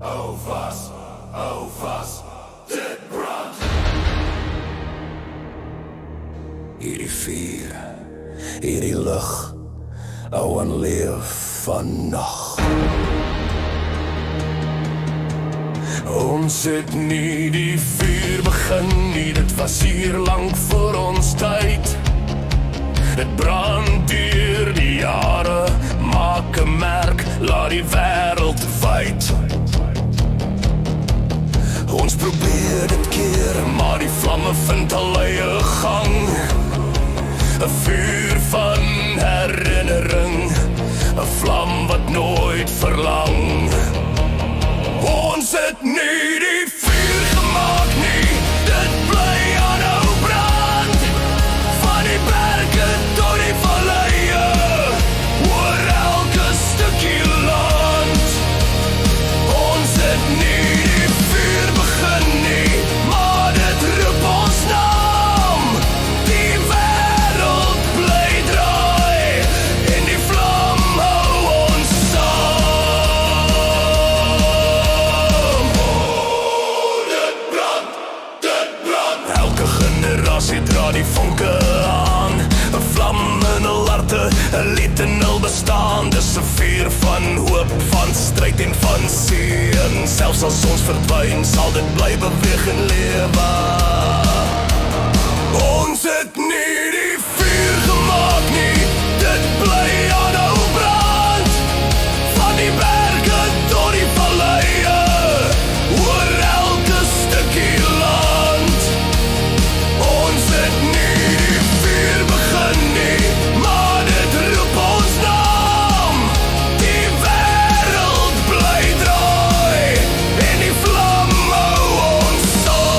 Hou vas, dit brand. Hierdie vuur, hierdie lug, hou aan leef vannag. Ons het nie die vuur begin nie, dit was hier lang voor ons tyd. Het brand deur die jare, maak 'n merk, laat die wêreld wyd. Ons probeer dit keer, maar die vlamme vind al eie gang. 'n Vuur van herinnering, 'n vlam wat nooit verlang. Ons het nie die vuur gemaak nie, dit bly aanhou brand. Van die berge tot die valleie, oor elke stukkie land. Ons het nie die vuur begin nie, maar dit roep ons naam. Die wêreld bly draai, en die vlam hou ons saam. Dit brand, dit brand. Elke generasie dra die vonke aan, 'n vlam in hul harte, 'n lied in hul bestaan. Dis 'n vuur van hoop, van stryd en van seën. Selfs as ons verdwyn, sal dit bly beweeg en lewe. Ons het nie die vuur gemaak nie, dit bly aanhou brand. Van die berge tot die valleie, oor elke stukkie land. Ons het nie die vuur begin nie, maar dit roep ons naam. Die wêreld bly draai, en die vlam hou ons saam.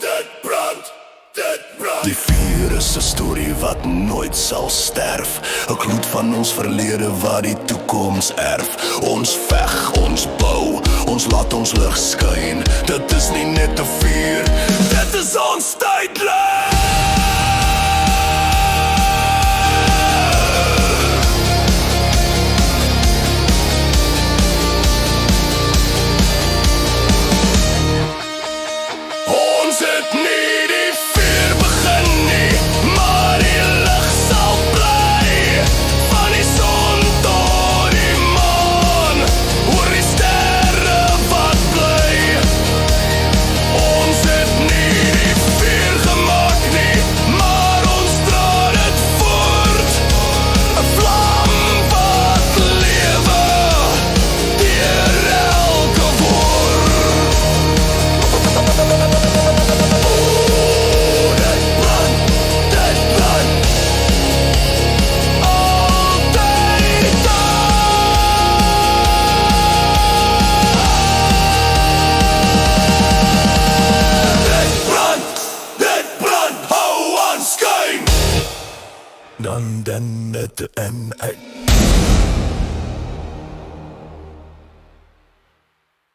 Dit brand, dit brand. Die vuur is 'n storie wat nooit sal sterf, 'n gloed van ons verlede wat die toekoms erf. Ons veg, ons bou, ons laat ons lig skyn. Dit is nie net 'n vuur, dit is ons tydlyn. Ons het nie die vuur begin nie, maar die lig sal bly. Van die son tot die maan, oor die sterre wat bly. Ons het nie die vuur gemaak nie, maar ons dra dit voort. 'n vlam wat lewe, deur elke woord. Dit brand, dit brand, altyd dit brand, hou aan skyn. Dan het en uit.